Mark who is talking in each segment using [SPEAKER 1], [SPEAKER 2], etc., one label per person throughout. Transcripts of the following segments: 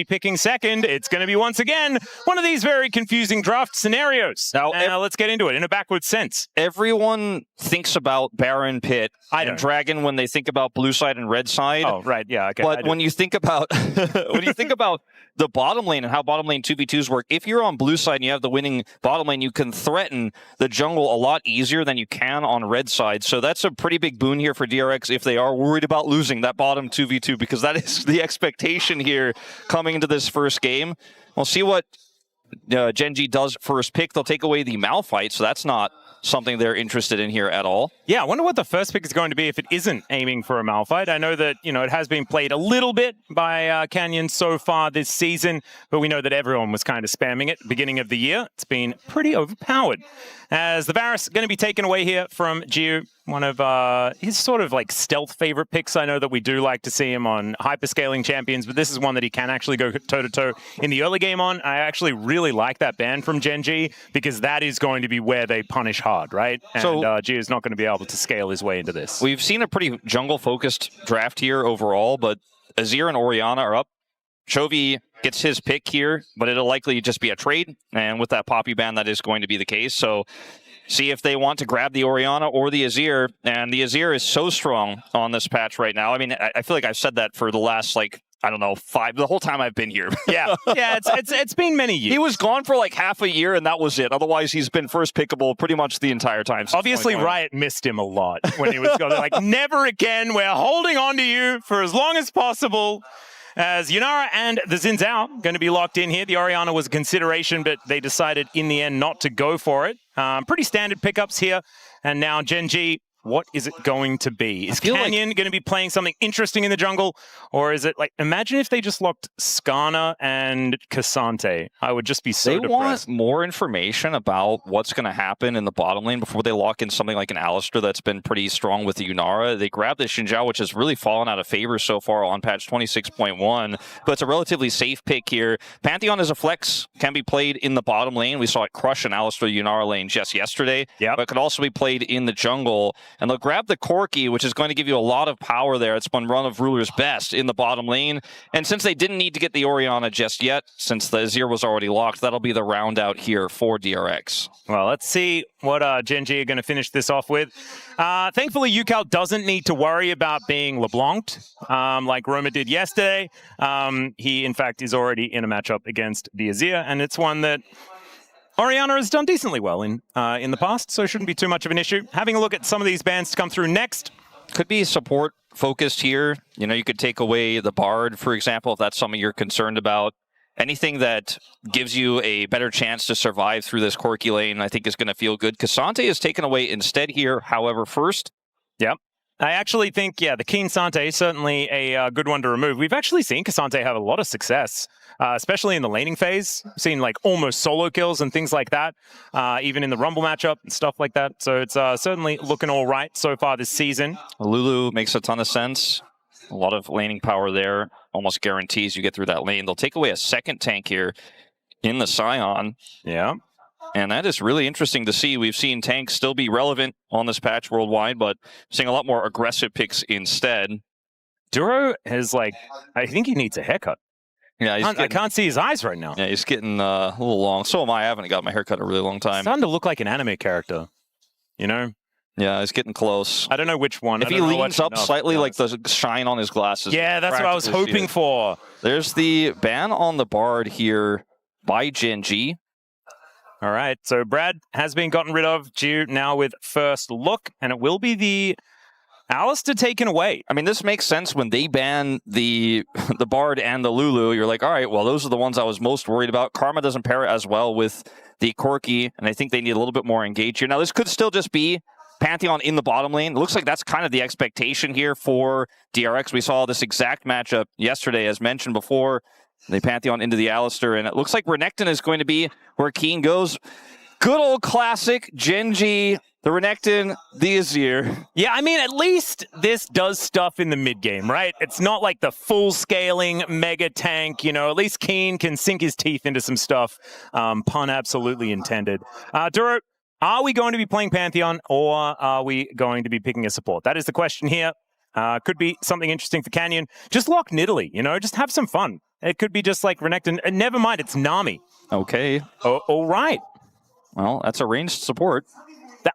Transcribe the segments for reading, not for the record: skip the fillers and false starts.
[SPEAKER 1] picking second, it's going to be once again one of these very confusing draft scenarios. Now, let's get into it in a backwards sense.
[SPEAKER 2] Everyone thinks about Baron, Pit, and Dragon when they think about blue side and red side.
[SPEAKER 1] Oh, right, yeah, okay.
[SPEAKER 2] But when you think about the bottom lane and how bottom lane 2v2s work, if you're on blue side and you have the winning bottom lane, you can threaten the jungle a lot easier than you can on red side. So that's a pretty big boon here for DRX if they are worried about losing that bottom 2v2, because that is the expectation here coming into this first game. We'll see what Gen.G does first pick. They'll take away the Malphite, so that's not something they're interested in here at all.
[SPEAKER 1] Yeah, I wonder what the first pick is going to be if it isn't aiming for a Malphite. I know that, it has been played a little bit by Canyon so far this season, but we know that everyone was kind of spamming it beginning of the year. It's been pretty overpowered. As the Varus going to be taken away here from Gio, one of his sort of like stealth favorite picks. I know that we do like to see him on hyperscaling champions, but this is one that he can actually go toe-to-toe in the early game on. I actually really like that ban from Gen.G because that is going to be where they punish hard, right? And so, Gio is not going to be able to scale his way into this.
[SPEAKER 2] We've seen a pretty jungle-focused draft here overall, but Azir and Orianna are up. Chovy gets his pick here, but it'll likely just be a trade. And with that Poppy ban, that is going to be the case. So see if they want to grab the Orianna or the Azir. And the Azir is so strong on this patch right now. I mean, I feel like I've said that for the last, I don't know, the whole time I've been here.
[SPEAKER 1] Yeah, it's been many years.
[SPEAKER 2] He was gone for like half a year, and that was it. Otherwise, he's been first pickable pretty much the entire time.
[SPEAKER 1] Obviously, Riot missed him a lot when he was going. They're like, never again. We're holding on to you for as long as possible. As Yunara and the Xin Zhao going to be locked in here. The Orianna was a consideration, but they decided in the end not to go for it. Pretty standard pickups here. And now Gen.G, what is it going to be? Is Canyon going to be playing something interesting in the jungle? Or is it imagine if they just locked Skarner and Cassante. I would just be so depressed.
[SPEAKER 2] They want more information about what's going to happen in the bottom lane before they lock in something like an Alistar that's been pretty strong with the Yunara. They grabbed the Xin Zhao, which has really fallen out of favor so far on patch 26.1, but it's a relatively safe pick here. Pantheon as a flex can be played in the bottom lane. We saw it crush an Alistar Yunara lane just yesterday, but it could also be played in the jungle. And they'll grab the Corki, which is going to give you a lot of power there. It's been one of Ruler's best in the bottom lane. And since they didn't need to get the Orianna just yet, since the Azir was already locked, that'll be the round out here for DRX.
[SPEAKER 1] Well, let's see what Gen.G are going to finish this off with. Thankfully, UCal doesn't need to worry about being LeBlanc'd like Roma did yesterday. He, in fact, is already in a matchup against the Azir, and it's one that Orianna has done decently well in the past, so it shouldn't be too much of an issue. Having a look at some of these bans to come through next.
[SPEAKER 2] Could be support focused here. You could take away the Bard, for example, if that's something you're concerned about. Anything that gives you a better chance to survive through this Corki lane, I think is going to feel good. Cassante is taken away instead here, however, first.
[SPEAKER 1] Yep. I actually think, the Keen Sante is certainly a good one to remove. We've actually seen Cassante have a lot of success, especially in the laning phase. We've seen almost solo kills and things like that, even in the Rumble matchup and stuff like that. So it's certainly looking all right so far this season.
[SPEAKER 2] Lulu makes a ton of sense. A lot of laning power there. Almost guarantees you get through that lane. They'll take away a second tank here in the Scion.
[SPEAKER 1] Yeah.
[SPEAKER 2] And that is really interesting to see. We've seen tanks still be relevant on this patch worldwide, but seeing a lot more aggressive picks instead.
[SPEAKER 1] Duro has, I think he needs a haircut.
[SPEAKER 2] Yeah,
[SPEAKER 1] I can't see his eyes right now.
[SPEAKER 2] Yeah, he's getting a little long. So am I. I haven't got my haircut in a really long time.
[SPEAKER 1] It's starting to look like an anime character,
[SPEAKER 2] Yeah, he's getting close.
[SPEAKER 1] I don't know which one.
[SPEAKER 2] If he leans up slightly, the shine on his glasses.
[SPEAKER 1] Yeah, that's what I was hoping for.
[SPEAKER 2] There's the ban on the Bard here by Gen.G.
[SPEAKER 1] All right, so Brad has been gotten rid of, due now with first look, and it will be the Alistar taken away.
[SPEAKER 2] I mean, this makes sense when they ban the Bard and the Lulu. You're like, all right, well, those are the ones I was most worried about. Karma doesn't pair as well with the Corki, and I think they need a little bit more engage here. Now, this could still just be Pantheon in the bottom lane. It looks like that's kind of the expectation here for DRX. We saw this exact matchup yesterday, as mentioned before. They Pantheon into the Alistar, and it looks like Renekton is going to be where Keen goes. Good old classic Gen.G, the Renekton, the Azir.
[SPEAKER 1] Yeah, I mean, at least this does stuff in the mid-game, right? It's not like the full-scaling mega tank, at least Keen can sink his teeth into some stuff. Pun absolutely intended. Duro, are we going to be playing Pantheon, or are we going to be picking a support? That is the question here. Could be something interesting for Canyon. Just lock Nidalee, you know, just have some fun. It could be just like Renekton. And never mind, it's Nami.
[SPEAKER 2] Okay.
[SPEAKER 1] Oh, all right.
[SPEAKER 2] Well, that's a ranged support.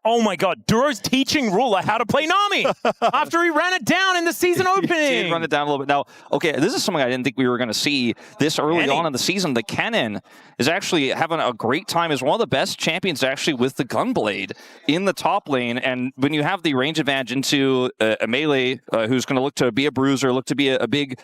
[SPEAKER 1] Oh my God, Duro's teaching Ruler how to play Nami after he ran it down in the season opening.
[SPEAKER 2] He did run it down a little bit. Now, okay, this is something I didn't think we were going to see this early on in the season. The Kennen is actually having a great time. Is one of the best champions actually with the Gunblade in the top lane. And when you have the range advantage into a melee who's going to look to be a bruiser, look to be a big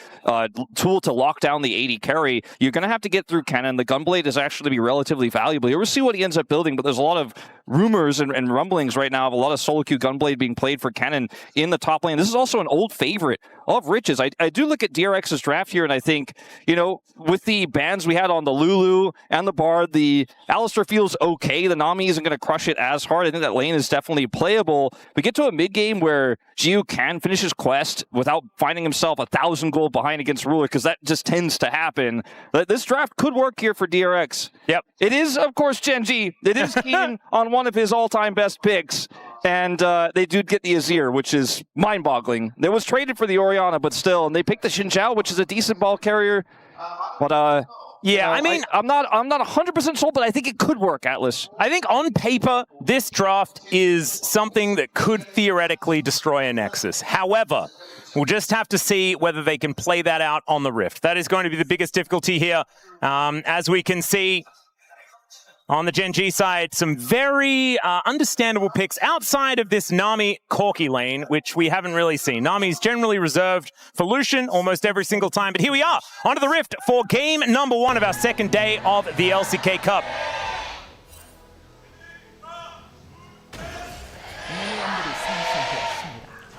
[SPEAKER 2] tool to lock down the AD carry, you're going to have to get through Kennen. The Gunblade is actually be relatively valuable. We'll see what he ends up building, but there's a lot of rumors and rumblings right now of a lot of solo queue Gunblade being played for Kennen in the top lane. This is also an old favorite of Rich's. I do look at DRX's draft here and I think, you know, with the bans we had on the Lulu and the Bard, the Alistar feels okay. The Nami isn't going to crush it as hard. I think that lane is definitely playable. We get to a mid game where Gio can finish his quest without finding himself 1,000 gold behind against Ruler, because that just tends to happen. This draft could work here for DRX.
[SPEAKER 1] Yep.
[SPEAKER 2] It is, of course, Gen.G. It is keen on one of his all-time best picks. And they do get the Azir, which is mind-boggling. It was traded for the Orianna, but still, and they picked the Xin Zhao, which is a decent ball carrier. But
[SPEAKER 1] yeah, I mean,
[SPEAKER 2] I'm not 100% sold, but I think it could work, Atlas.
[SPEAKER 1] I think on paper, this draft is something that could theoretically destroy a Nexus. However, we'll just have to see whether they can play that out on the Rift. That is going to be the biggest difficulty here. As we can see, on the Gen.G side, some very understandable picks outside of this Nami Corki lane, which we haven't really seen. Nami's generally reserved for Lucian almost every single time, but here we are, onto the Rift for game number 1 of our second day of the LCK Cup.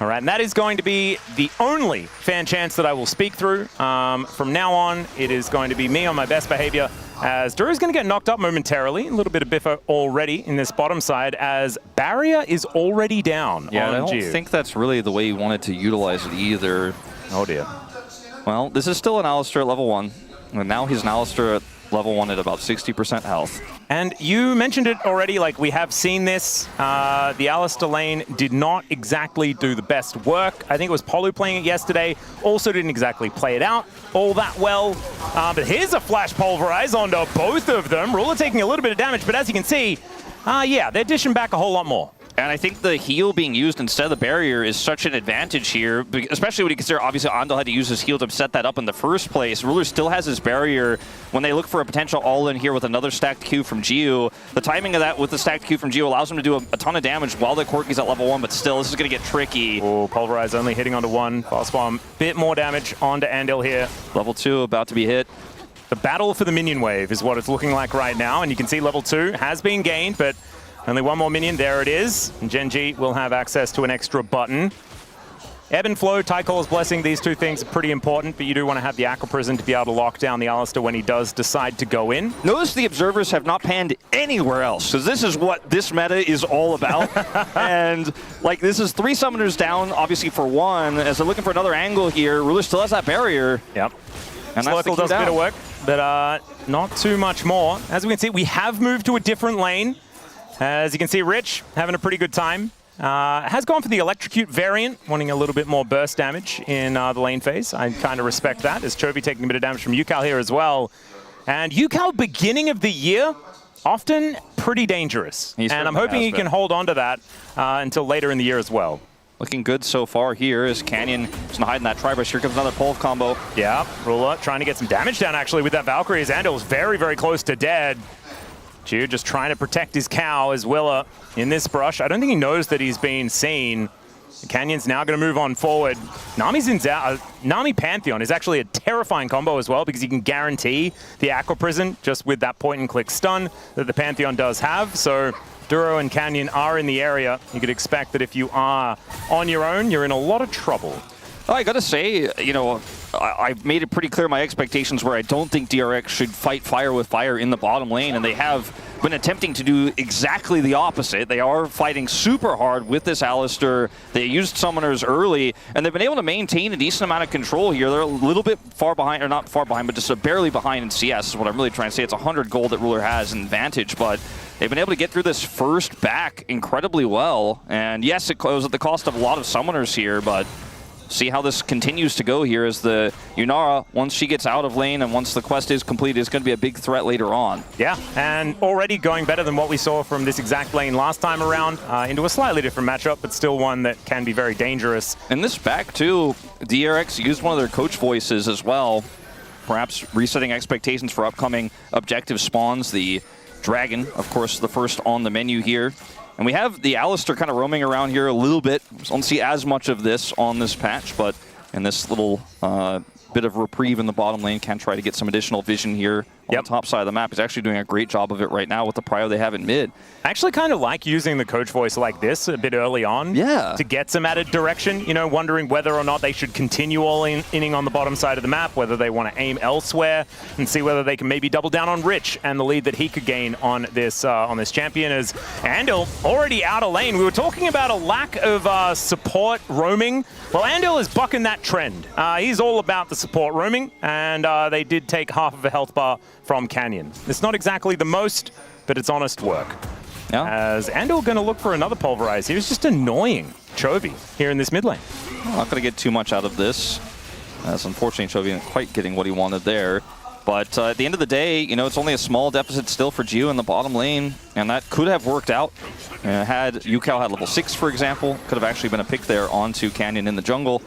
[SPEAKER 1] All right, and that is going to be the only fan chance that I will speak through. From now on, it is going to be me on my best behavior, as Drew is going to get knocked up momentarily. A little bit of biffo already in this bottom side, as barrier is already down.
[SPEAKER 2] Yeah,
[SPEAKER 1] on
[SPEAKER 2] I don't
[SPEAKER 1] Gio.
[SPEAKER 2] think that's really the way you wanted to utilize it either.
[SPEAKER 1] Oh dear.
[SPEAKER 2] Well, this is still an Alistar at level 1, and now he's an Alistar at level 1 at about 60% health.
[SPEAKER 1] And you mentioned it already, like we have seen this. The Alistar lane did not exactly do the best work. I think it was Polu playing it yesterday. Also didn't exactly play it out all that well. But here's a flash pulverize onto both of them. Ruler taking a little bit of damage, but as you can see, yeah, they're dishing back a whole lot more.
[SPEAKER 2] And I think the heal being used instead of the barrier is such an advantage here, especially when you consider, obviously, Andal had to use his heal to set that up in the first place. Ruler still has his barrier. When they look for a potential all-in here with another stacked Q from Gio, the timing of that with the stacked Q from Gio allows him to do a ton of damage while the Corki's at level 1, but still, this is going to get tricky.
[SPEAKER 1] Oh, Pulverize only hitting onto 1. Fast bomb, bit more damage onto Andal here.
[SPEAKER 2] Level 2 about to be hit.
[SPEAKER 1] The battle for the minion wave is what it's looking like right now, and you can see level 2 has been gained, but only one more minion, there it is. And Gen.G will have access to an extra button. Ebb and Flow, Tycall's Blessing, these two things are pretty important, but you do want to have the Aqua Prison to be able to lock down the Alistar when he does decide to go in.
[SPEAKER 2] Notice the observers have not panned anywhere else, because this is what this meta is all about. And, like, this is 3 summoners down, obviously, for 1. As they're looking for another angle here, Ruler still has that barrier.
[SPEAKER 1] Yep.
[SPEAKER 2] And
[SPEAKER 1] Slurkle does a bit of work, but not too much more. As we can see, we have moved to a different lane. As you can see, Rich having a pretty good time. Has gone for the Electrocute variant, wanting a little bit more burst damage in the lane phase. I kind of respect that, as Chovy taking a bit of damage from Yukal here as well. And Yukal, beginning of the year, often pretty dangerous. And I'm hoping he can hold on to that until later in the year as well.
[SPEAKER 2] Looking good so far here as Canyon is going to hide in that tri-brush. Here comes another Pulve combo.
[SPEAKER 1] Yeah, Ruler trying to get some damage down actually with that Valkyrie, as Andal is very, very close to dead. Gio just trying to protect his cow as Willa in this brush. I don't think he knows that he's being seen. Canyon's now going to move on forward. Nami Pantheon is actually a terrifying combo as well, because you can guarantee the Aqua Prison just with that point-and-click stun that the Pantheon does have. So Duro and Canyon are in the area. You could expect that if you are on your own, you're in a lot of trouble.
[SPEAKER 2] I gotta say, you know, I've made it pretty clear my expectations where I don't think DRX should fight fire with fire in the bottom lane, and they have been attempting to do exactly the opposite. They are fighting super hard with this Alistar. They used summoners early, and they've been able to maintain a decent amount of control here. They're a little bit far behind, or not far behind, but just barely behind in CS is what I'm really trying to say. It's 100 gold that Ruler has in advantage, but they've been able to get through this first back incredibly well. And yes, it was at the cost of a lot of summoners here, but see how this continues to go here as the Yunara, once she gets out of lane and once the quest is completed, is going to be a big threat later on.
[SPEAKER 1] Yeah, and already going better than what we saw from this exact lane last time around, into a slightly different matchup, but still one that can be very dangerous.
[SPEAKER 2] And this back, too, DRX used one of their coach voices as well, perhaps resetting expectations for upcoming objective spawns. The Dragon, of course, the first on the menu here. And we have the Alistar kind of roaming around here a little bit. Don't see as much of this on this patch, but in this little bit of reprieve in the bottom lane, can try to get some additional vision here on the top side of the map. He's actually doing a great job of it right now with the prio they have in mid.
[SPEAKER 1] I actually kind of like using the coach voice like this a bit early on to get some added direction, you know, wondering whether or not they should continue all inning on the bottom side of the map, whether they want to aim elsewhere and see whether they can maybe double down on Rich and the lead that he could gain on this champion. As Andil already out of lane. We were talking about a lack of support roaming. Well, Andil is bucking that trend. He's all about the support roaming, and they did take half of a health bar from Canyon. It's not exactly the most, but it's honest work.
[SPEAKER 2] Yeah.
[SPEAKER 1] As Andil going to look for another pulverize. He was just annoying Chovy here in this mid lane.
[SPEAKER 2] I'm not going to get too much out of this, as unfortunately Chovy isn't quite getting what he wanted there. But at the end of the day, you know, it's only a small deficit still for Gio in the bottom lane, and that could have worked out. Had Yukao had level 6, for example, could have actually been a pick there onto Canyon in the jungle.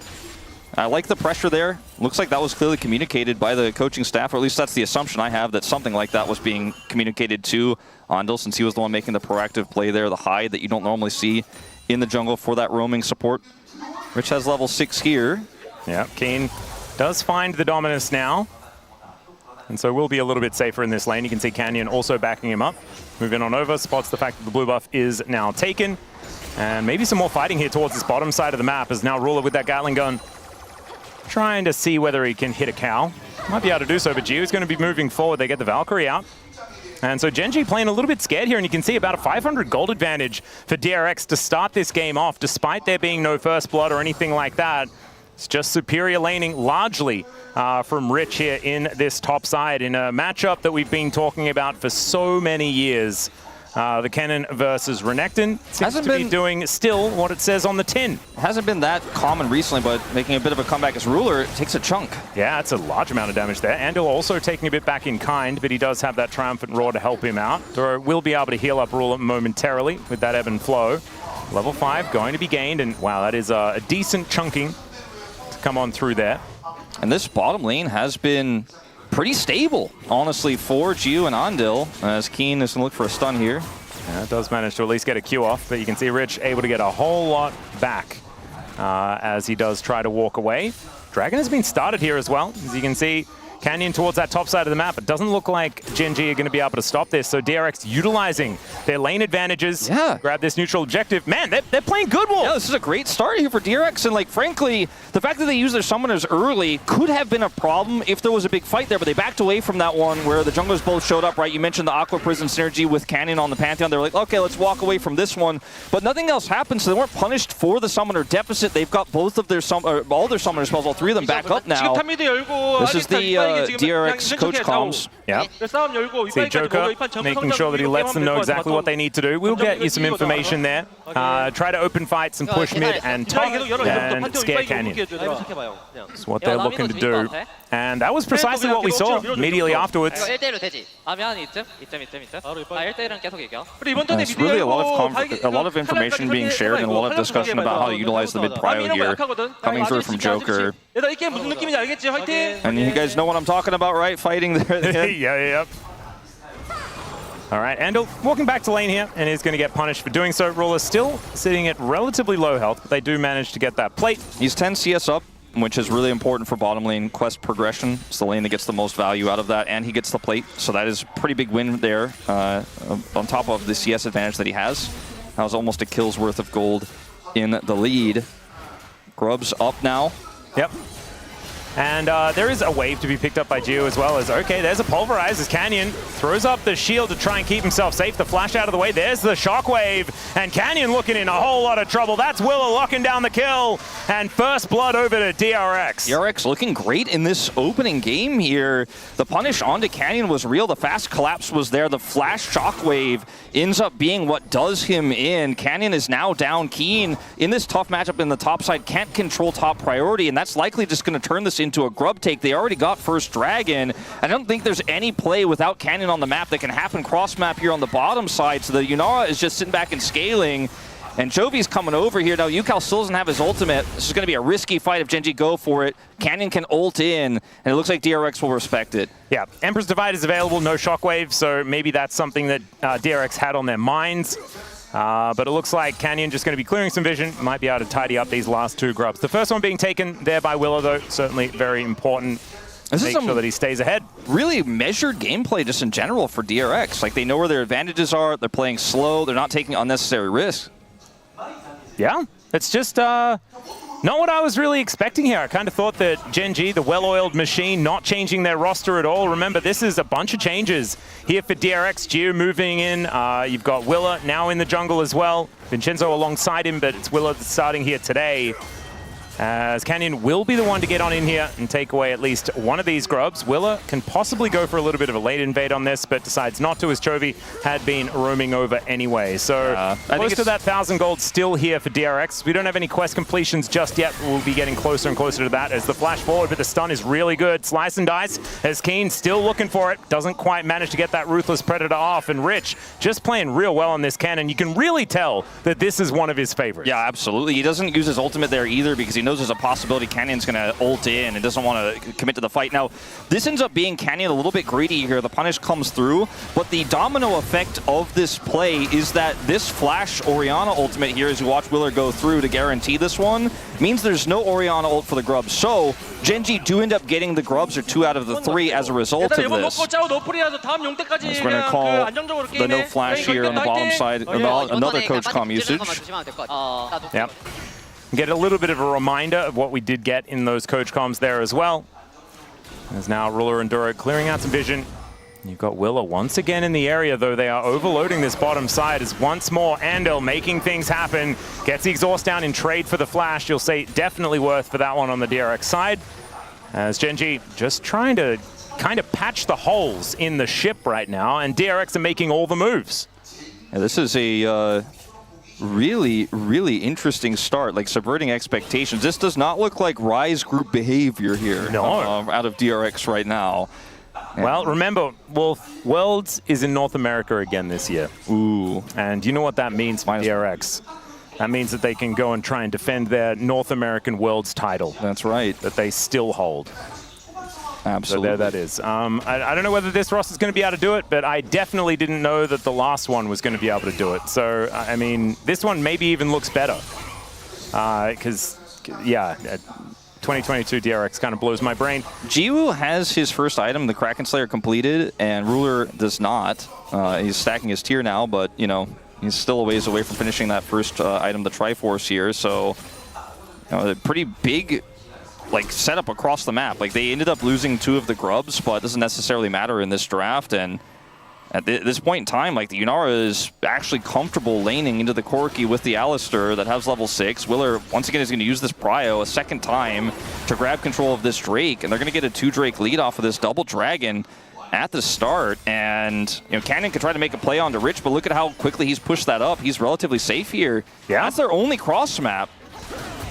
[SPEAKER 2] I like the pressure there. Looks like that was clearly communicated by the coaching staff, or at least that's the assumption I have, that something like that was being communicated to Andil, since he was the one making the proactive play there, the hide that you don't normally see in the jungle for that roaming support. Rich has level 6 here.
[SPEAKER 1] Yeah, Keen does find the Dominus now, and so will be a little bit safer in this lane. You can see Canyon also backing him up. Moving on over, spots the fact that the blue buff is now taken. And maybe some more fighting here towards this bottom side of the map, as now Ruler with that Gatling gun trying to see whether he can hit a cow. Might be able to do so, but Gio's going to be moving forward. They get the Valkyrie out. And so Gen.G playing a little bit scared here, and you can see about a 500 gold advantage for DRX to start this game off, despite there being no first blood or anything like that. It's just superior laning largely from Rich here in this top side in a matchup that we've been talking about for so many years. The Kennen versus Renekton seems to be doing still what it says on the tin.
[SPEAKER 2] Hasn't been that common recently, but making a bit of a comeback as Ruler takes a chunk.
[SPEAKER 1] Yeah, it's a large amount of damage there. Andil also taking a bit back in kind, but he does have that Triumphant Roar to help him out. Doro will be able to heal up Ruler momentarily with that ebb and flow. Level 5 going to be gained, and wow, that is a decent chunking to come on through there.
[SPEAKER 2] And this bottom lane has been pretty stable, honestly, for Gio and Andil, as Keen is going to look for a stun here.
[SPEAKER 1] Yeah, it does manage to at least get a Q off, but you can see Rich able to get a whole lot back as he does try to walk away. Dragon has been started here as well, as you can see. Canyon towards that top side of the map. It doesn't look like Gen.G are going to be able to stop this, so DRX utilizing their lane advantages.
[SPEAKER 2] Yeah.
[SPEAKER 1] Grab this neutral objective. Man, they're playing good wolf.
[SPEAKER 2] Yeah, this is a great start here for DRX, and like frankly, the fact that they used their summoners early could have been a problem if there was a big fight there, but they backed away from that one where the junglers both showed up, right? You mentioned the Aqua Prison synergy with Canyon on the Pantheon. They were like, okay, let's walk away from this one, but nothing else happened, so they weren't punished for the summoner deficit. They've got both of their all their summoner spells, all three of them back up now. This is the DRX coach comms.
[SPEAKER 1] Yeah. See Joker making sure that he lets them know exactly what they need to do. We'll get you some information there. Try to open fights and push mid and top and scare Canyon. That's what they're looking to do. And that was precisely what we saw immediately afterwards.
[SPEAKER 2] There's really a lot of information being shared and a lot of discussion about how to utilize the mid prio here, coming through from Joker. And you guys know what I'm talking about, right? Fighting there.
[SPEAKER 1] Yeah. All right, Andil walking back to lane here, and is going to get punished for doing so. Ruler still sitting at relatively low health, but they do manage to get that plate.
[SPEAKER 2] He's 10 CS up, which is really important for bottom lane quest progression. It's the lane that gets the most value out of that, and he gets the plate, so that is a pretty big win there on top of the CS advantage that he has. That was almost a kill's worth of gold in the lead. Grub's up now.
[SPEAKER 1] Yep. And there is a wave to be picked up by Geo as well. As okay, there's a pulverize as Canyon throws up the shield to try and keep himself safe. The flash out of the way. There's the shockwave. And Canyon looking in a whole lot of trouble. That's Willa locking down the kill. And first blood over to DRX.
[SPEAKER 2] DRX looking great in this opening game here. The punish onto Canyon was real. The fast collapse was there. The flash shockwave ends up being what does him in. Canyon is now down. Keen in this tough matchup in the top side can't control top priority, and that's likely just going to turn this into a grub take. They already got first dragon. I don't think there's any play without Canyon on the map that can happen cross map here on the bottom side. So the Yunara is just sitting back and scaling. And Jovi's coming over here. Now, Yukal still doesn't have his ultimate. This is going to be a risky fight if Gen.G go for it. Canyon can ult in, and it looks like DRX will respect it.
[SPEAKER 1] Yeah, Emperor's Divide is available, no shockwave, so maybe that's something that DRX had on their minds. But it looks like Canyon just going to be clearing some vision. Might be able to tidy up these last two grubs. The first one being taken there by Willow, though, certainly very important. Make sure that he stays ahead.
[SPEAKER 2] Really measured gameplay just in general for DRX. Like, they know where their advantages are. They're playing slow. They're not taking unnecessary risks.
[SPEAKER 1] Yeah, it's just not what I was really expecting here. I kind of thought that Gen.G, the well-oiled machine, not changing their roster at all. Remember, this is a bunch of changes here for DRX. Geo moving in. You've got Willa now in the jungle as well. Vincenzo alongside him, but it's Willa that's starting here today. As Canyon will be the one to get on in here and take away at least one of these grubs. Willa can possibly go for a little bit of a late invade on this, but decides not to as Chovy had been roaming over anyway. So close to that 1,000 gold still here for DRX. We don't have any quest completions just yet. We'll be getting closer and closer to that as the flash forward, but the stun is really good. Slice and dice as Keen still looking for it. Doesn't quite manage to get that Ruthless Predator off, and Rich just playing real well on this cannon. You can really tell that this is one of his favorites.
[SPEAKER 2] Yeah, absolutely. He doesn't use his ultimate there either because he knows there's a possibility Canyon's going to ult in and doesn't want to commit to the fight. Now, this ends up being Canyon a little bit greedy here. The punish comes through, but the domino effect of this play is that this flash Orianna ultimate here, as you watch Willer go through to guarantee this one, means there's no Orianna ult for the grubs. So, Gen.G do end up getting the grubs, or 2 out of the 3 as a result of this. So we're going to call the no flash here on the bottom side. Another Coach Com usage.
[SPEAKER 1] Yep. Get a little bit of a reminder of what we did get in those Coach Comms there as well. There's now Ruler and Duro clearing out some vision. You've got Willa once again in the area, though they are overloading this bottom side as once more Andel making things happen. Gets the exhaust down in trade for the flash. You'll say definitely worth for that one on the DRX side. As Gen.G just trying to kind of patch the holes in the ship right now, and DRX are making all the moves.
[SPEAKER 2] Yeah, this is a really, really interesting start, like subverting expectations. This does not look like Rise group behavior here.
[SPEAKER 1] No.
[SPEAKER 2] Out of DRX right now.
[SPEAKER 1] Well, remember, Worlds is in North America again this year.
[SPEAKER 2] Ooh.
[SPEAKER 1] And you know what that means for DRX? That means that they can go and try and defend their North American Worlds title.
[SPEAKER 2] That's right.
[SPEAKER 1] That they still hold.
[SPEAKER 2] Absolutely.
[SPEAKER 1] So there that is. I don't know whether this roster is going to be able to do it, but I definitely didn't know that the last one was going to be able to do it. So, I mean, this one maybe even looks better. Because, yeah, 2022 DRX kind of blows my brain.
[SPEAKER 2] Jiwoo has his first item, the Kraken Slayer, completed, and Ruler does not. He's stacking his tier now, but, you know, he's still a ways away from finishing that first item, the Triforce here. So, you know, a pretty big setup across the map. Like, they ended up losing 2 of the grubs, but it doesn't necessarily matter in this draft. And at this point in time, like, the Yunara is actually comfortable laning into the Corki with the Alistair that has level 6. Willer, once again, is going to use this Prio a second time to grab control of this Drake, and they're going to get a 2 Drake lead off of this double Dragon at the start. And, you know, Canyon could try to make a play onto Rich, but look at how quickly he's pushed that up. He's relatively safe here.
[SPEAKER 1] Yeah.
[SPEAKER 2] That's their only cross map.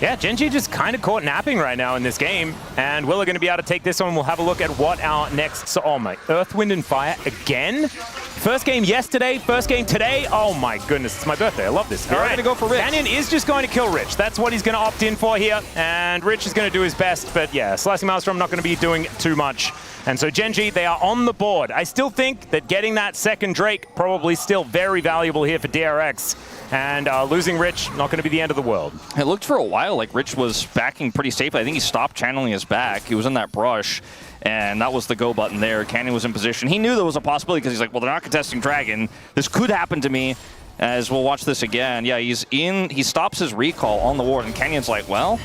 [SPEAKER 1] Yeah, Gen.G just kind of caught napping right now in this game, and Willa going to be able to take this one. We'll have a look at what our next... So, oh my, Earth, Wind, and Fire again? First game yesterday, first game today. Oh my goodness, it's my birthday. I love this.
[SPEAKER 2] All right, going to go for Rich.
[SPEAKER 1] Canyon is just going to kill Rich. That's what he's going to opt in for here, and Rich is going to do his best, but yeah, Slicing Maelstrom not going to be doing too much. And so Gen.G, they are on the board. I still think that getting that second Drake probably still very valuable here for DRX. And losing Rich, not going to be the end of the world.
[SPEAKER 2] It looked for a while like Rich was backing pretty safely. I think he stopped channeling his back. He was in that brush, and that was the go button there. Canyon was in position. He knew there was a possibility because he's like, well, they're not contesting Dragon. This could happen to me, as we'll watch this again. Yeah, he's in. He stops his recall on the ward, and Canyon's like, well,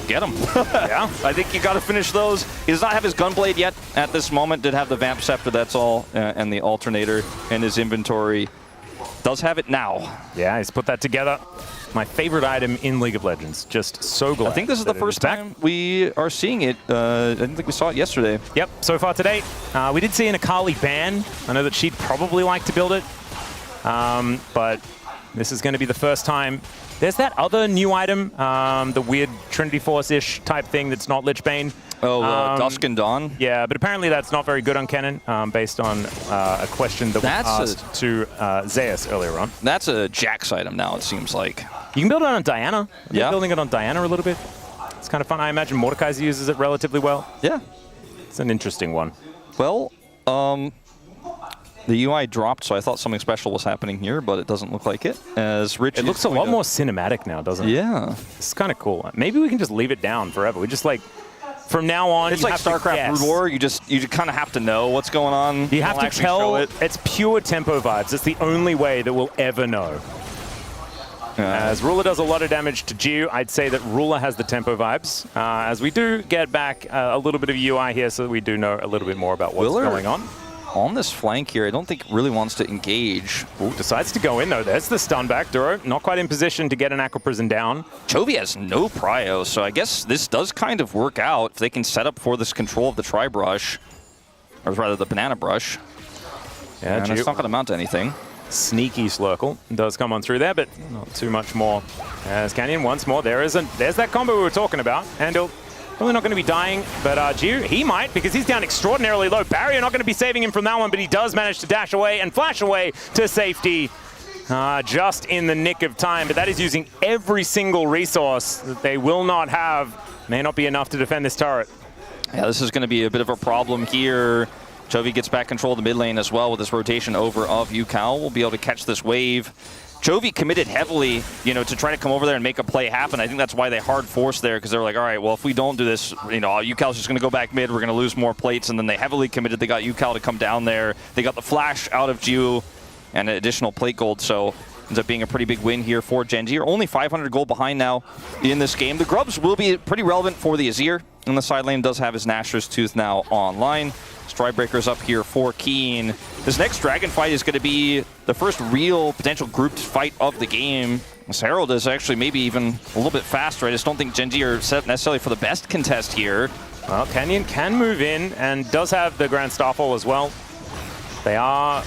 [SPEAKER 2] Get him.
[SPEAKER 1] Yeah.
[SPEAKER 2] I think you got to finish those. He does not have his Gunblade yet at this moment. Did have the Vamp Scepter, that's all, and the Alternator in his inventory. Does have it now.
[SPEAKER 1] Yeah, he's put that together. My favorite item in League of Legends. Just so glad.
[SPEAKER 2] I think this is the first time we are seeing it. I didn't think we saw it yesterday.
[SPEAKER 1] Yep, so far today. We did see an Akali ban. I know that she'd probably like to build it. But this is going to be the first time. There's that other new item, the weird Trinity Force-ish type thing that's not Lichbane.
[SPEAKER 2] Oh, Dusk and Dawn?
[SPEAKER 1] Yeah, but apparently that's not very good on Canon, based on a question that was asked to Zeus earlier on.
[SPEAKER 2] That's a Jax item now, it seems like.
[SPEAKER 1] You can build it on Diana.
[SPEAKER 2] Yeah.
[SPEAKER 1] Building it on Diana a little bit. It's kind of fun. I imagine Mordekaiser uses it relatively well.
[SPEAKER 2] Yeah.
[SPEAKER 1] It's an interesting one.
[SPEAKER 2] Well, the UI dropped, so I thought something special was happening here, but it doesn't look like it. As Rich,
[SPEAKER 1] it looks a lot more cinematic now, doesn't it?
[SPEAKER 2] Yeah.
[SPEAKER 1] It's kind of cool. Maybe we can just leave it down forever. We just like, from now on,
[SPEAKER 2] it's like StarCraft Brood War. You kind of have to know what's going on.
[SPEAKER 1] You have to tell it's pure tempo vibes. It's the only way that we'll ever know. As Ruler does a lot of damage to Jiu, I'd say that Ruler has the tempo vibes. As we do get back a little bit of UI here, so we do know a little bit more about what's going on.
[SPEAKER 2] On this flank here, I don't think really wants to engage.
[SPEAKER 1] Ooh, decides to go in though. There's the stun back. Duro not quite in position to get an Aqua Prison down.
[SPEAKER 2] Chovy has no prio, so I guess this does kind of work out if they can set up for this control of the Tri-Brush, or rather the Banana Brush.
[SPEAKER 1] Yeah,
[SPEAKER 2] and it's not going to amount to anything.
[SPEAKER 1] Sneaky Slurkle does come on through there, but not too much more. As Canyon once more, there's that combo we were talking about. Handle probably not going to be dying, but Jiu, he might, because he's down extraordinarily low. Barrier not going to be saving him from that one, but he does manage to dash away and flash away to safety just in the nick of time. But that is using every single resource that they will not have. May not be enough to defend this turret.
[SPEAKER 2] Yeah, this is going to be a bit of a problem here. Chovy gets back control of the mid lane as well with this rotation over of Yukao. We'll be able to catch this wave. Chovy committed heavily, to try to come over there and make a play happen. I think that's why they hard forced there, because they're like, all right, well, if we don't do this, Yukao's just going to go back mid. We're going to lose more plates. And then they heavily committed. They got Yukao to come down there. They got the flash out of Jiu and an additional plate gold. So ends up being a pretty big win here for Gen.G. You're only 500 gold behind now in this game. The Grubs will be pretty relevant for the Azir. And the side lane does have his Nashor's Tooth now online. Strybreaker's up here for Keen. This next Dragon fight is going to be the first real potential grouped fight of the game. This Herald is actually maybe even a little bit faster. I just don't think Gen.G are set necessarily for the best contest here.
[SPEAKER 1] Well, Canyon can move in and does have the Grand Starfall as well. They are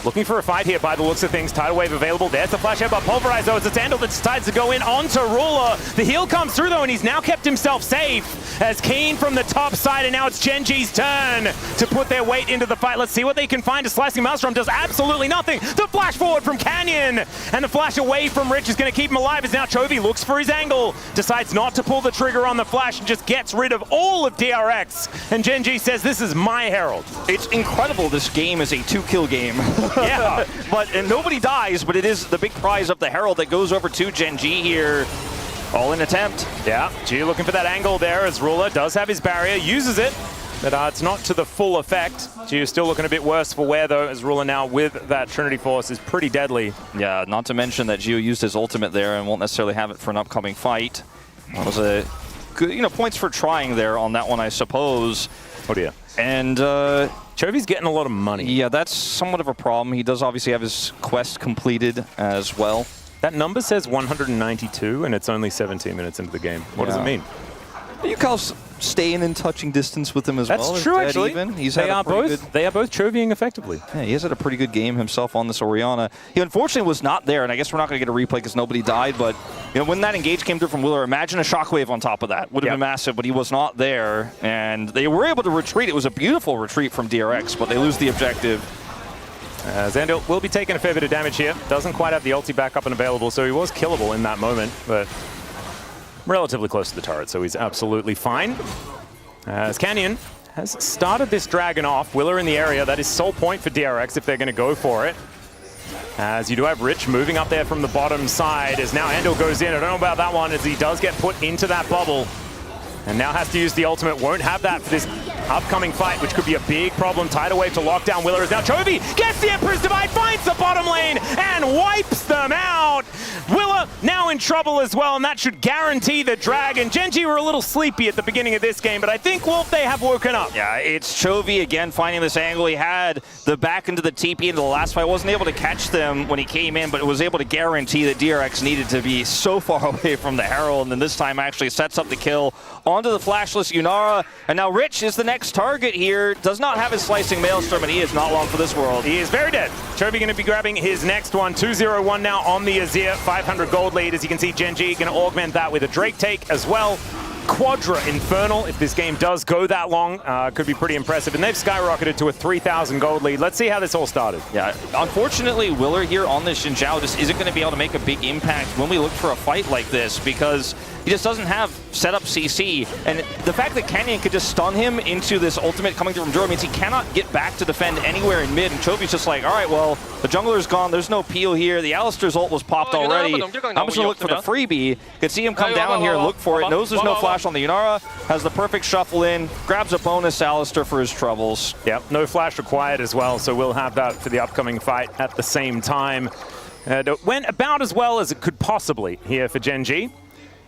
[SPEAKER 1] looking for a fight here by the looks of things. Tidal Wave available. There's the flash headbutt. Pulverize though. It's a Sandal that decides to go in onto Ruler. The heal comes through though, and he's now kept himself safe as Keen from the top side, and now it's Gen.G's turn to put their weight into the fight. Let's see what they can find. A Slicing Maelstrom does absolutely nothing. The flash forward from Canyon, and the flash away from Rich is going to keep him alive as now Chovy looks for his angle, decides not to pull the trigger on the flash and just gets rid of all of DRX. And Gen.G says, this is my Herald.
[SPEAKER 2] It's incredible this game is a 2-kill game.
[SPEAKER 1] Yeah.
[SPEAKER 2] And nobody dies, but it is the big prize of the Herald that goes over to Gen.G here. All in attempt.
[SPEAKER 1] Yeah, G looking for that angle there as Ruler does have his barrier, uses it, but it's not to the full effect. G is still looking a bit worse for wear though, as Ruler now with that Trinity Force is pretty deadly.
[SPEAKER 2] Yeah, not to mention that Gio used his ultimate there and won't necessarily have it for an upcoming fight. That was a good, points for trying there on that one, I suppose.
[SPEAKER 1] Oh dear.
[SPEAKER 2] And
[SPEAKER 1] Chovy's getting a lot of money.
[SPEAKER 2] Yeah, that's somewhat of a problem. He does obviously have his quest completed as well.
[SPEAKER 1] That number says 192, and it's only 17 minutes into the game. What does it mean?
[SPEAKER 2] Yukao's staying in touching distance with him as well.
[SPEAKER 1] That's true, actually.
[SPEAKER 2] They are both
[SPEAKER 1] Chovying effectively.
[SPEAKER 2] Yeah, he has had a pretty good game himself on this Orianna. He unfortunately was not there, and I guess we're not going to get a replay because nobody died, but when that engage came through from Wheeler, imagine a shockwave on top of that. Would have been massive, but he was not there, and they were able to retreat. It was a beautiful retreat from DRX, but they lose the objective.
[SPEAKER 1] Zandil will be taking a fair bit of damage here. Doesn't quite have the ulti back up and available, so he was killable in that moment, but relatively close to the turret, so he's absolutely fine. As Canyon has started this dragon off. Willer in the area. That is sole point for DRX if they're going to go for it. As you do have Rich moving up there from the bottom side, as now Andal goes in. I don't know about that one, as he does get put into that bubble. And now has to use the ultimate. Won't have that for this upcoming fight, which could be a big problem. Tidal Wave to lock down Willer is now Chovy gets the Emperor's Divide, finds the bottom lane, and wipes them out. Willer now in trouble as well, and that should guarantee the Dragon. Gen.G were a little sleepy at the beginning of this game, but I think, Wolf, they have woken up.
[SPEAKER 2] Yeah, it's Chovy again finding this angle. He had the back into the TP into the last fight. Wasn't able to catch them when he came in, but it was able to guarantee that DRX needed to be so far away from the Herald, and then this time actually sets up the kill onto the flashless Yunara. And now Rich is the next target here. Does not have his slicing Maelstrom, and he is not long for this world.
[SPEAKER 1] He is very dead. Chovy going to be grabbing his next one. 2-0-1 now on the Azir. 500 gold lead. As you can see, Gen.G going to augment that with a Drake take as well. Quadra Infernal, if this game does go that long, could be pretty impressive. And they've skyrocketed to a 3,000 gold lead. Let's see how this all started.
[SPEAKER 2] Yeah, unfortunately, Willer here on this Xin Zhao just isn't going to be able to make a big impact when we look for a fight like this, because he just doesn't have setup CC. And the fact that Canyon could just stun him into this ultimate coming through from Jura means he cannot get back to defend anywhere in mid. And Chovy's just like, all right, well, the jungler's gone. There's no peel here. The Alistar's ult was popped already. I'm just going to look for the freebie. Could see him come down here and look for it. Knows there's no flash on the Yunara. Has the perfect shuffle in. Grabs a bonus Alistar for his troubles.
[SPEAKER 1] Yep, no flash required as well. So we'll have that for the upcoming fight at the same time. It went about as well as it could possibly here for Gen.G.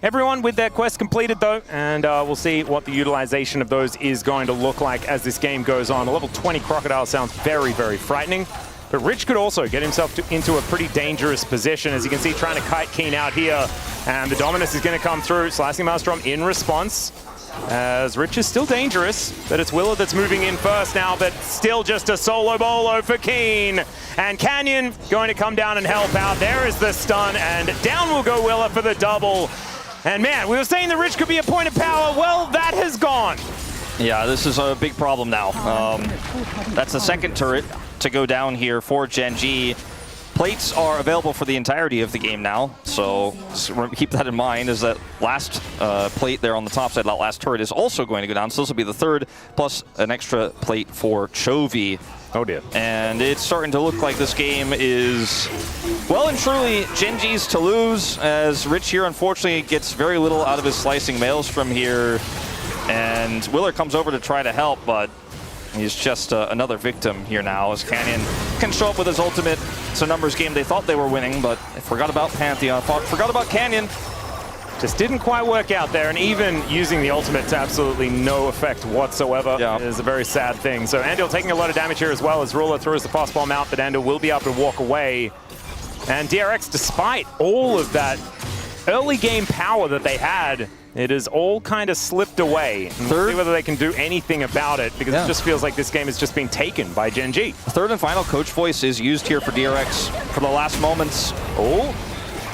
[SPEAKER 1] Everyone with their quest completed though, and we'll see what the utilization of those is going to look like as this game goes on. A level 20 Crocodile sounds very, very frightening, but Rich could also get himself into a pretty dangerous position. As you can see, trying to kite Keen out here, and the Dominus is going to come through. Slicing Maelstrom in response, as Rich is still dangerous, but it's Willer that's moving in first now, but still just a solo bolo for Keen. And Canyon going to come down and help out. There is the stun, and down will go Willer for the double. And man, we were saying the Rich could be a point of power. Well, that has gone.
[SPEAKER 2] Yeah, this is a big problem now. That's the second turret to go down here for Gen.G. Plates are available for the entirety of the game now, so keep that in mind, as that last plate there on the top side, that last turret is also going to go down. So this will be the third, plus an extra plate for Chovy.
[SPEAKER 1] Oh dear.
[SPEAKER 2] And it's starting to look like this game is well and truly Gen.G's to lose, as Rich here unfortunately gets very little out of his slicing Maelstrom here. And Willer comes over to try to help, but he's just another victim here now, as Canyon can show up with his ultimate. It's a numbers game. They thought they were winning, but they forgot about Pantheon, forgot about Canyon.
[SPEAKER 1] Just didn't quite work out there, and even using the ultimate to absolutely no effect whatsoever is a very sad thing. So Andil taking a lot of damage here as well, as Ruler throws the fast bomb out, but Andil will be able to walk away. And DRX, despite all of that early game power that they had, it is all kind of slipped away. And we'll see whether they can do anything about it, because it just feels like this game is just being taken by Gen.G.
[SPEAKER 2] Third and final coach voice is used here for DRX for the last moments.
[SPEAKER 1] Oh,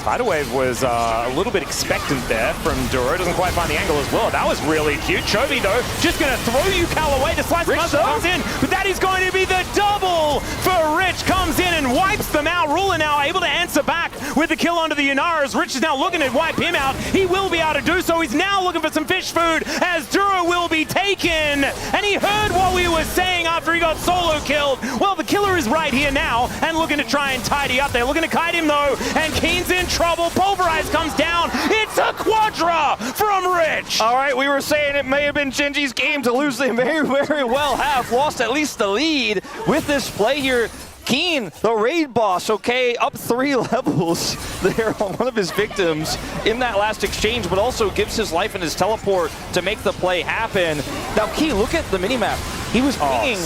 [SPEAKER 1] Tidal Wave was a little bit expectant there from Duro. Doesn't quite find the angle as well. That was really cute. Chovy, though, just going to throw Yukal away. The slice comes in, but that is going to be the double for Rich. Comes in and wipes them out. Ruler now able to answer back with the kill onto the Yunaras. Rich is now looking to wipe him out. He will be able to do so. He's now looking for some fish food, as Duro will be taken. And he heard what we were saying after he got solo killed. Well, the killer is right here now and looking to try and tidy up. They're looking to kite him, though, and Keen's in trouble. Pulverize comes down. It's a Quadra from Rich.
[SPEAKER 2] All right, we were saying it may have been Gen.G's game to lose. They very, very well have lost at least the lead with this play here. Keen, the raid boss, okay, up 3 levels there on one of his victims in that last exchange, but also gives his life and his teleport to make the play happen. Now, Keen, look at the minimap. He was pinging.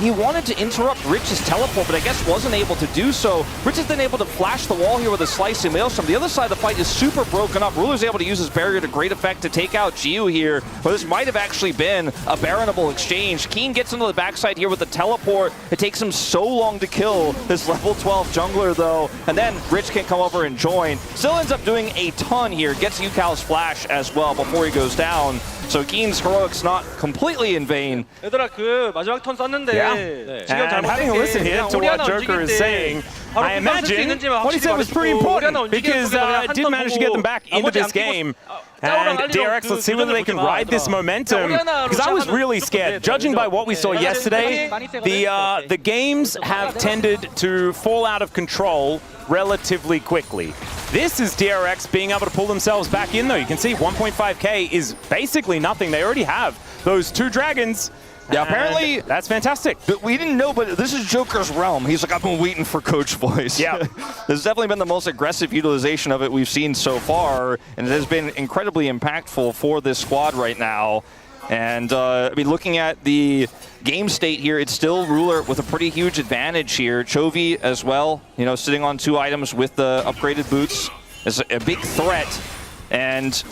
[SPEAKER 2] He wanted to interrupt Rich's teleport, but I guess wasn't able to do so. Rich has been able to flash the wall here with a slice and Maelstrom. The other side of the fight is super broken up. Ruler's able to use his barrier to great effect to take out Jiu here, but this might have actually been a Baronable exchange. Keen gets into the backside here with the teleport. It takes him so long to kill this level 12 jungler, though, and then Rich can come over and join. Still ends up doing a ton here. Gets Yukal's flash as well before he goes down. So Keen's heroics not completely in vain.
[SPEAKER 3] 얘들아 그 마지막 턴 썼는데
[SPEAKER 1] And having a listen here to what Joker is saying, I imagine what he said was pretty important because it did manage to get them back into this game. And DRX, let's see whether they can ride this momentum, because I was really scared. Judging by what we saw yesterday, the games have tended to fall out of control relatively quickly. This is DRX being able to pull themselves back in, though. You can see 1.5k is basically nothing. They already have those 2 dragons.
[SPEAKER 2] Yeah, apparently
[SPEAKER 1] that's fantastic.
[SPEAKER 2] But we didn't know, but this is Joker's realm. He's like, I've been waiting for Coach Voice.
[SPEAKER 1] Yeah.
[SPEAKER 2] This has definitely been the most aggressive utilization of it we've seen so far, and it has been incredibly impactful for this squad right now. And I mean, looking at the game state here, it's still Ruler with a pretty huge advantage here. Chovy as well, you know, sitting on 2 items with the upgraded boots is a big threat. And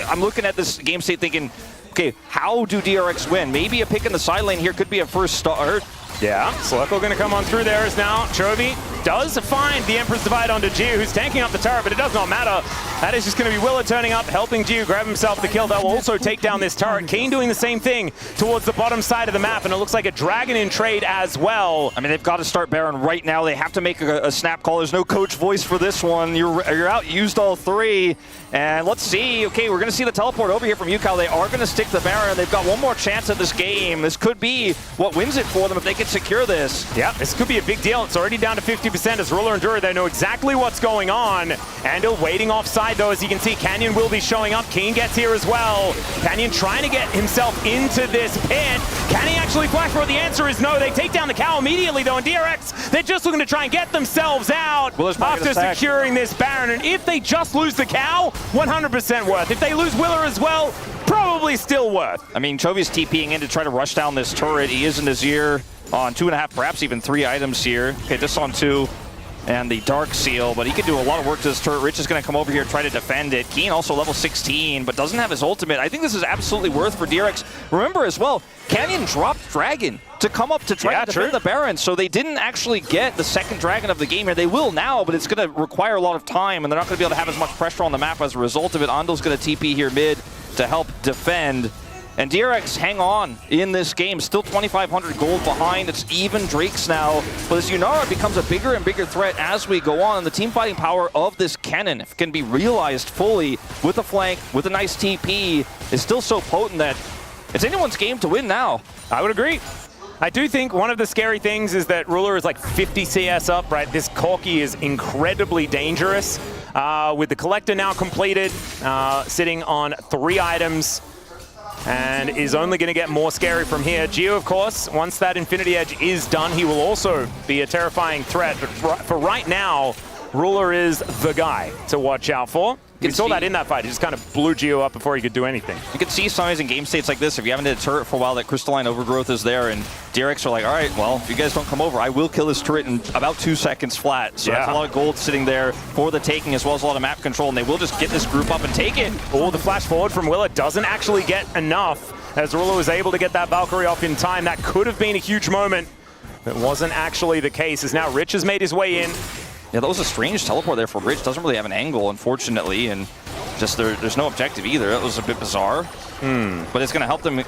[SPEAKER 2] I'm looking at this game state thinking, okay, how do DRX win? Maybe a pick in the side lane here could be a first start.
[SPEAKER 1] Yeah, Slurkle going to come on through there as now Chovy does find the Emperor's Divide onto Gio, who's tanking up the turret, but it does not matter. That is just going to be Willa turning up, helping Gio grab himself the kill. That will also take down this turret. Keen doing the same thing towards the bottom side of the map, and it looks like a dragon in trade as well.
[SPEAKER 2] I mean, they've got to start Baron right now. They have to make a snap call. There's no Coach Voice for this one. You're out, used all 3. And let's see. Okay, we're going to see the teleport over here from UCal. They are going to stick the Baron. They've got one more chance at this game. This could be what wins it for them if they can secure this.
[SPEAKER 1] Yeah, this could be a big deal. It's already down to 50% as Ruler and Dura, they know exactly what's going on. Andal waiting offside, though, as you can see. Canyon will be showing up. Keen gets here as well. Canyon trying to get himself into this pit. Can he actually flash for it? The answer is no. They take down the cow immediately, though, and DRX, they're just looking to try and get themselves out after securing this Baron. And if they just lose the cow, 100% worth. If they lose Willer as well, probably still worth.
[SPEAKER 2] I mean, Chovy's TPing in to try to rush down this turret. He is in his ear on 2.5, perhaps even 3 items here. Okay, this on 2. And the Dark Seal, but he can do a lot of work to this turret. Rich is going to come over here and try to defend it. Keen also level 16, but doesn't have his ultimate. I think this is absolutely worth for DRX. Remember as well, Canyon dropped Dragon to come up to try to defend the Baron, so they didn't actually get the second Dragon of the game here. They will now, but it's going to require a lot of time, and they're not going to be able to have as much pressure on the map as a result of it. Andal's going to TP here mid to help defend. And DRX hang on in this game, still 2,500 gold behind. It's even Drakes now. But this Yunara becomes a bigger and bigger threat as we go on. And the team fighting power of this cannon, if it can be realized fully with a flank, with a nice TP, is still so potent that it's anyone's game to win now.
[SPEAKER 1] I would agree. I do think one of the scary things is that Ruler is like 50 CS up, right? This Corki is incredibly dangerous. With the Collector now completed, sitting on 3 items, and is only going to get more scary from here. Gio, of course, once that Infinity Edge is done, he will also be a terrifying threat. But for right now, Ruler is the guy to watch out for. We saw that in that fight. He just kind of blew Gio up before he could do anything.
[SPEAKER 2] You can see sometimes in game states like this, if you haven't hit a turret for a while, that crystalline overgrowth is there, and DRX are like, all right, well, if you guys don't come over, I will kill this turret in about 2 seconds flat. So that's a lot of gold sitting there for the taking, as well as a lot of map control, and they will just get this group up and take it.
[SPEAKER 1] Oh, the flash forward from Willa doesn't actually get enough, as Ruler was able to get that Valkyrie off in time. That could have been a huge moment. It wasn't actually the case, as now Rich has made his way in.
[SPEAKER 2] Yeah, that was a strange teleport there for Rich. Doesn't really have an angle, unfortunately, and just there's no objective either. That was a bit bizarre. But it's going to help them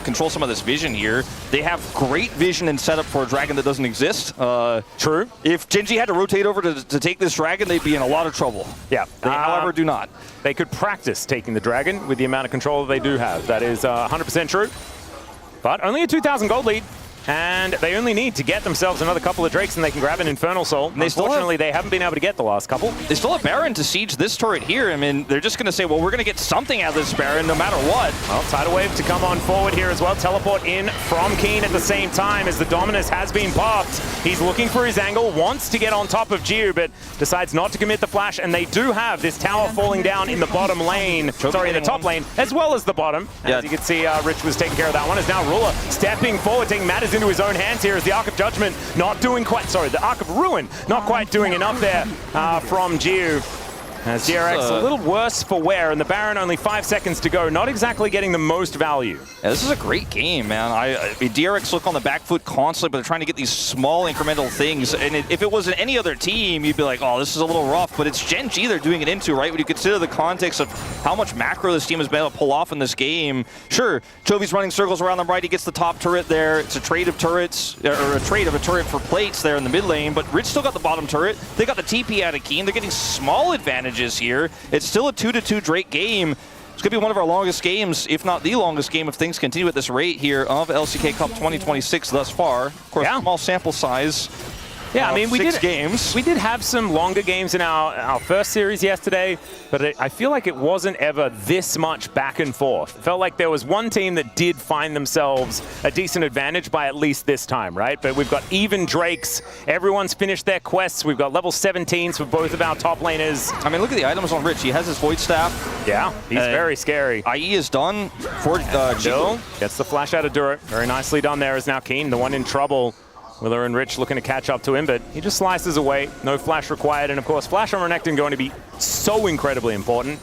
[SPEAKER 2] control some of this vision here. They have great vision and setup for a dragon that doesn't exist.
[SPEAKER 1] True.
[SPEAKER 2] If Gen.G had to rotate over to take this dragon, they'd be in a lot of trouble.
[SPEAKER 1] Yeah.
[SPEAKER 2] They, however, do not.
[SPEAKER 1] They could practice taking the dragon with the amount of control that they do have. That is 100% true. But only a 2,000 gold lead. And they only need to get themselves another couple of Drakes and they can grab an Infernal Soul. Unfortunately, they haven't been able to get the last couple.
[SPEAKER 2] They still have Baron to siege this turret here. I mean, they're just going to say, well, we're going to get something out of this Baron no matter what.
[SPEAKER 1] Well, Tidal Wave to come on forward here as well. Teleport in from Keen at the same time as the Dominus has been popped. He's looking for his angle, wants to get on top of Gio, but decides not to commit the flash. And they do have this tower falling down in the bottom lane. Sorry, in the top lane, as well as the bottom. As you can see, Rich was taking care of that one. As now Ruler stepping forward, taking matters into his own hands here as the Arc of Judgment not doing quite, sorry, the Arc of Ruin not quite doing enough there from Gio. As DRX a little worse for wear, and the Baron only 5 seconds to go. Not exactly getting the most value.
[SPEAKER 2] Yeah, this is a great game, man. I mean, DRX look on the back foot constantly, but they're trying to get these small incremental things. And if it was any other team, you'd be like, oh, this is a little rough. But it's Gen.G they're doing it into, right? When you consider the context of how much macro this team has been able to pull off in this game. Sure, Chovy's running circles around them right. He gets the top turret there. It's a trade of turrets, or a trade of a turret for plates there in the mid lane. But Rich still got the bottom turret. They got the TP out of Keen. They're getting small advantages here. It's still a 2-2 Drake game. It's going to be one of our longest games, if not the longest game, if things continue at this rate here of LCK Cup 2026 thus far. Of course, small sample size.
[SPEAKER 1] Yeah, I mean, we did
[SPEAKER 2] games.
[SPEAKER 1] We did have some longer games in our first series yesterday, but I feel like it wasn't ever this much back and forth. It felt like there was one team that did find themselves a decent advantage by at least this time, right? But we've got even Drakes. Everyone's finished their quests. We've got level 17s for both of our top laners.
[SPEAKER 2] I mean, look at the items on Rich. He has his Void Staff.
[SPEAKER 1] Yeah, he's very scary.
[SPEAKER 2] IE is done for
[SPEAKER 1] Jill. Gets the flash out of Durant. Very nicely done there is now Keen, the one in trouble. Willer and Rich looking to catch up to him, but he just slices away. No flash required. And of course, flash on Renekton going to be so incredibly important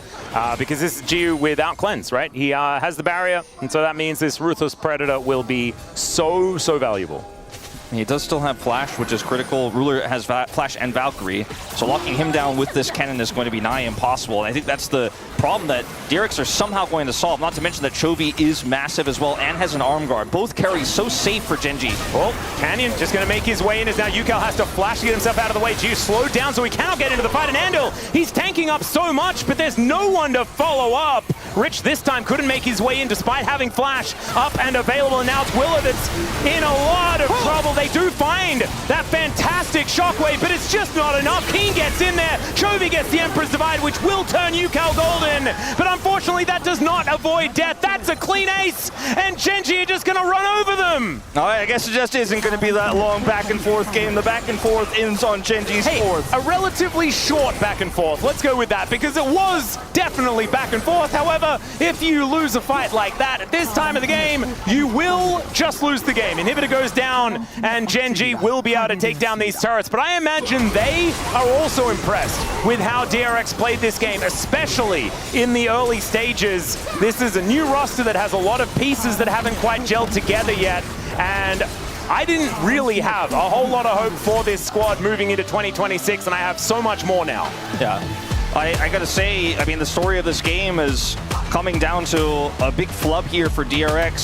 [SPEAKER 1] because this is Gyu without cleanse, right? He has the barrier, and so that means this Ruthless Predator will be so valuable.
[SPEAKER 2] He does still have Flash, which is critical. Ruler has Flash and Valkyrie, so locking him down with this cannon is going to be nigh impossible. And I think that's the problem that DRX are somehow going to solve, not to mention that Chovy is massive as well and has an arm guard. Both carries so safe for Gen.G.
[SPEAKER 1] Well, Canyon just going to make his way in as now Yukal has to flash to get himself out of the way. Gyu slowed down so he cannot get into the fight, and Andal, he's tanking up so much, but there's no one to follow up. Rich this time couldn't make his way in despite having Flash up and available, and now it's Willa that's in a lot of trouble. They do find that fantastic shockwave, but it's just not enough. Keen gets in there. Chovy gets the Emperor's Divide, which will turn Yukal golden, but unfortunately that does not avoid death. That's a clean ace, and Gen.G are just going to run over them.
[SPEAKER 2] No, I guess it just isn't going to be that long back and forth game. The back and forth ends on Gen.G's fourth.
[SPEAKER 1] A relatively short back and forth. Let's go with that, because it was definitely back and forth. However, if you lose a fight like that at this time of the game, you will just lose the game. Inhibitor goes down, and Gen.G will be able to take down these turrets. But I imagine they are also impressed with how DRX played this game, especially in the early stages. This is a new roster that has a lot of pieces that haven't quite gelled together yet, and I didn't really have a whole lot of hope for this squad moving into 2026, and I have so much more now.
[SPEAKER 2] Yeah. I gotta say, I mean, the story of this game is coming down to a big flub here for DRX.